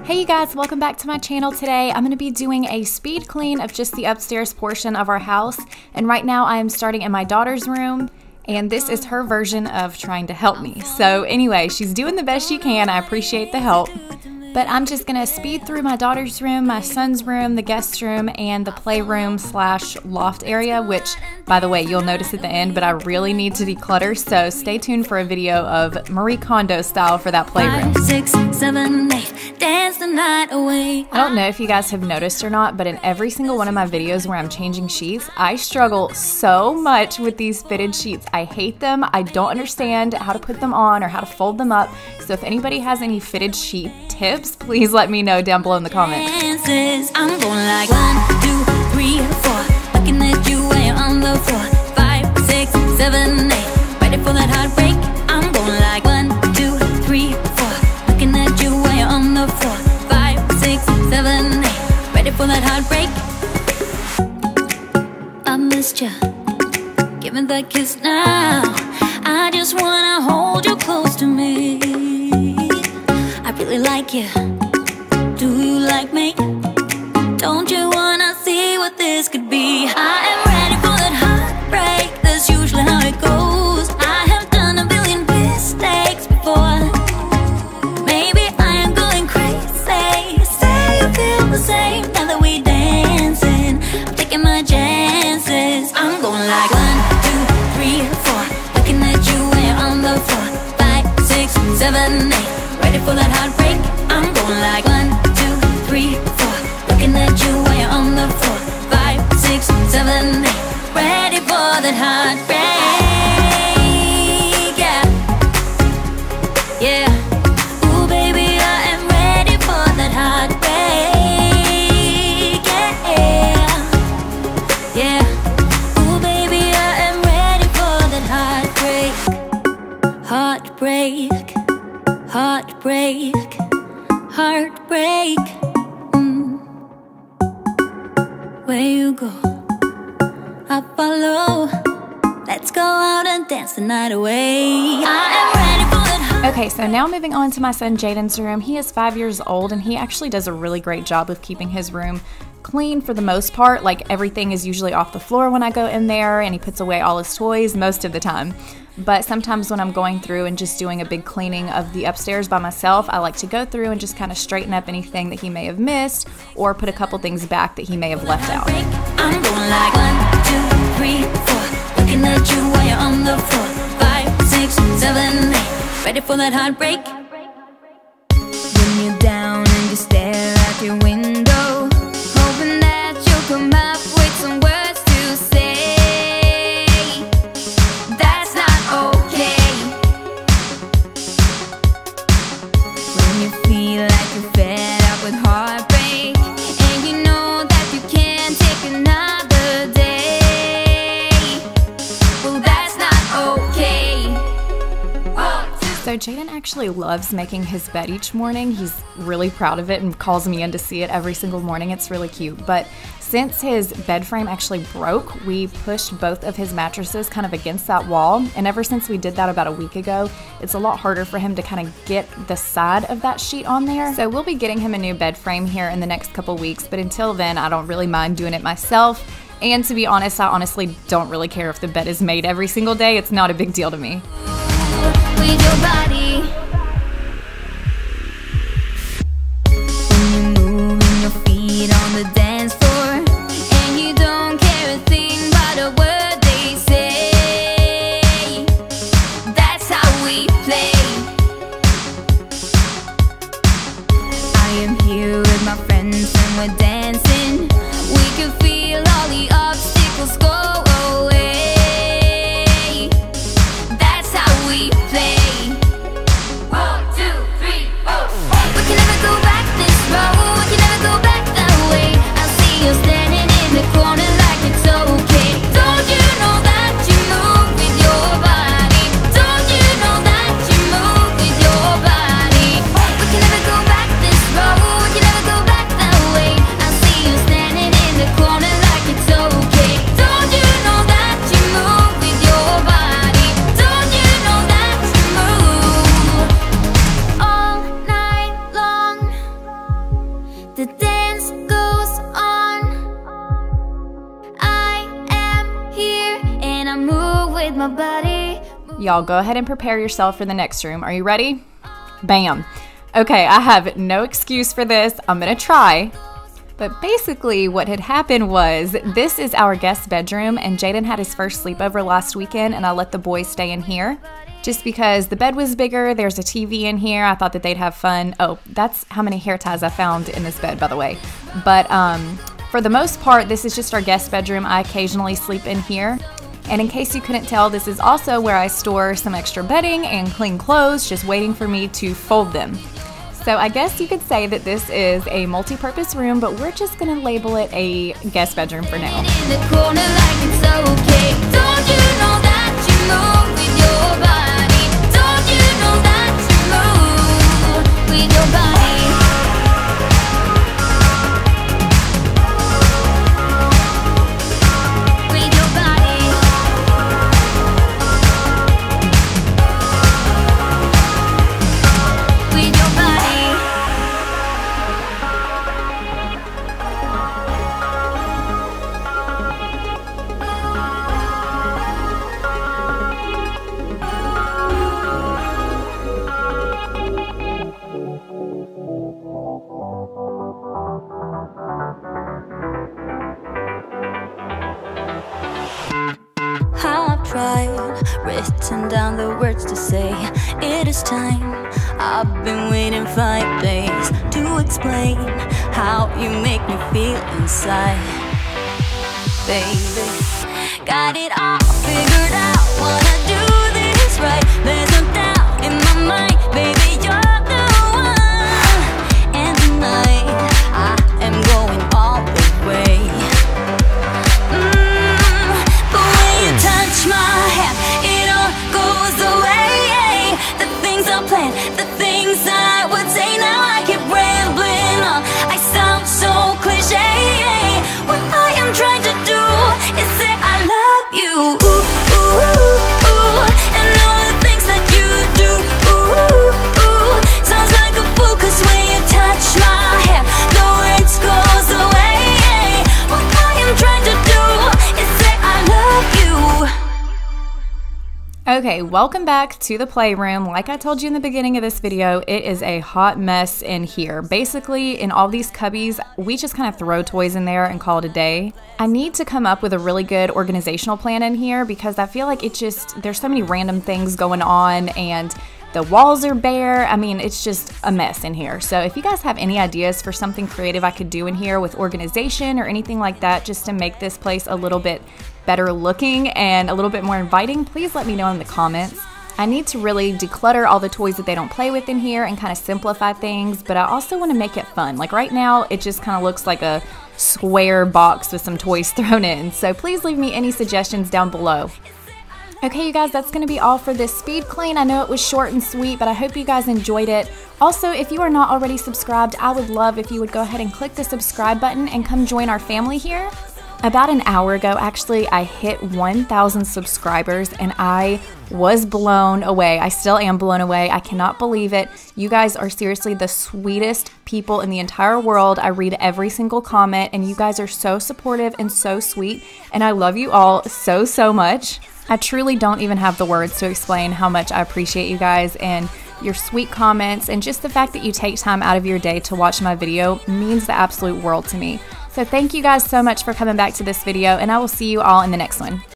Hey you guys, welcome back to my channel. Today I'm going to be doing a speed clean of just the upstairs portion of our house, and right now I am starting in my daughter's room, and this is her version of trying to help me. So anyway, she's doing the best she can. I appreciate the help. But I'm just going to speed through my daughter's room, my son's room, the guest room, and the playroom / loft area, which, by the way, you'll notice at the end, but I really need to declutter, so stay tuned for a video of Marie Kondo style for that playroom. 5, 6, 7, 8, dance the night away. I don't know if you guys have noticed or not, but in every single one of my videos where I'm changing sheets, I struggle so much with these fitted sheets. I hate them. I don't understand how to put them on or how to fold them up. So if anybody has any fitted sheet tips, please let me know down below in the comments. Dances, I'm going like 1, 2, 3, 4. Looking at you when you're on the floor. 5, 6, 7, 8. Ready for that heartbreak? I'm going like 1, 2, 3, 4. Looking at you when you're on the floor. 5, 6, 7, 8. Ready for that heartbreak? I missed you. Give me that kiss now. I just wanna hold you close to me. I really like you. Do you like me? Don't you wanna see what this could be? I am ready for that heartbreak. That's usually how it goes. I have done a billion mistakes before. Maybe I am going crazy. Say you feel the same now that we dancing. I'm taking my chances. I'm going like 1, 2, 3, 4. Looking at you when you're on the floor. 5, 6, 7, 8. Ready for that heartbreak? I'm going like 1, 2, 3, 4. Looking at you when you're on the floor. 5, 6, 7, 8. Ready for that heartbreak? Yeah, yeah. Ooh, baby, I am ready for that heartbreak. Yeah, yeah. Ooh, baby, I am ready for that heartbreak. Heartbreak, heartbreak, heartbreak. Where you go, I follow. Let's go out and dance the night away. I am ready for that. Okay, so now moving on to my son Jaden's room. He is 5 years old, and he actually does a really great job of keeping his room clean for the most part. Like, everything is usually off the floor when I go in there, and he puts away all his toys most of the time. But sometimes when I'm going through and just doing a big cleaning of the upstairs by myself, I like to go through and just kind of straighten up anything that he may have missed or put a couple things back that he may have left out. I'm going like 1, 2, 3, 4. Looking at you while you're on the floor. 5, 6, 7, 8. Ready for that heartbreak? When you're down and you stare out your window, hoping that you'll come up with some words to say. That's not okay. When you feel like you're fed up with heartbreak, and you know that you can't take another day. Well, that's not okay. So Jaden actually loves making his bed each morning. He's really proud of it and calls me in to see it every single morning. It's really cute. But since his bed frame actually broke, we pushed both of his mattresses kind of against that wall. And ever since we did that about a week ago, it's a lot harder for him to kind of get the side of that sheet on there. So we'll be getting him a new bed frame here in the next couple weeks. But until then, I don't really mind doing it myself. And to be honest, I honestly don't really care if the bed is made every single day. It's not a big deal to me. With your body, when you're moving your feet on the dance floor, and you don't care a thing about a word they say. That's how we play. I am here with my friends and we're dancing. We can feel all the obstacles go away. That's how we play. 1, 2, 3, 4. We can never go back this road. We can never go back that way. I see you standing in the corner like it's okay. Don't you know that you move with your body? Don't you know that you move with your body? We can never go back this road. We can never go back that way. I see you standing in the corner The dance goes on. I am here and I move with my body. Y'all go ahead and prepare yourself for the next room. Are you ready? Bam. Okay, I have no excuse for this. I'm gonna try. But basically what had happened was, this is our guest bedroom, and Jaden had his first sleepover last weekend, and I let the boys stay in here. Just because the bed was bigger, there's a TV in here, I thought that they'd have fun. Oh, that's how many hair ties I found in this bed, by the way. But for the most part, this is just our guest bedroom. I occasionally sleep in here. And in case you couldn't tell, this is also where I store some extra bedding and clean clothes, just waiting for me to fold them. So I guess you could say that this is a multi-purpose room, but we're just gonna label it a guest bedroom for now. In the corner like it's okay. Don't you know that you move with your body? Don't you know that you move with your body? With your body. With your body. I've tried, written down the words to say. It is time. I've been waiting 5 days to explain how you make me feel inside. Baby, got it all figured out. Wanna do this right. There's no doubt in my mind. Baby, you're the one. And tonight I am going all the way. Touch my hand, it all goes away. The things I planned, the things I would say. Now I keep rambling on. I sound so cliche. What I am trying to do is say I love you. Ooh, ooh, ooh. And all the things that you do. Ooh, ooh. Sounds like a fool, 'cause when you touch my hand, the words goes away. What I am trying to do is say I love you. Okay, welcome back to the playroom. Like I told you in the beginning of this video, it is a hot mess in here. Basically, in all these cubbies, we just kind of throw toys in there and call it a day. I need to come up with a really good organizational plan in here, because I feel like there's so many random things going on, and the walls are bare. I mean, it's just a mess in here. So if you guys have any ideas for something creative I could do in here with organization or anything like that, just to make this place a little bit better looking and a little bit more inviting, please let me know in the comments. I need to really declutter all the toys that they don't play with in here and kind of simplify things, but I also want to make it fun. Like right now, it just kind of looks like a square box with some toys thrown in. So please leave me any suggestions down below. Okay, you guys, that's going to be all for this speed clean. I know it was short and sweet, but I hope you guys enjoyed it. Also, if you are not already subscribed, I would love if you would go ahead and click the subscribe button and come join our family here. About an hour ago, actually, I hit 1,000 subscribers and I was blown away. I still am blown away. I cannot believe it. You guys are seriously the sweetest people in the entire world. I read every single comment and you guys are so supportive and so sweet, and I love you all so, so much. I truly don't even have the words to explain how much I appreciate you guys, and your sweet comments and just the fact that you take time out of your day to watch my video means the absolute world to me. So thank you guys so much for coming back to this video, and I will see you all in the next one.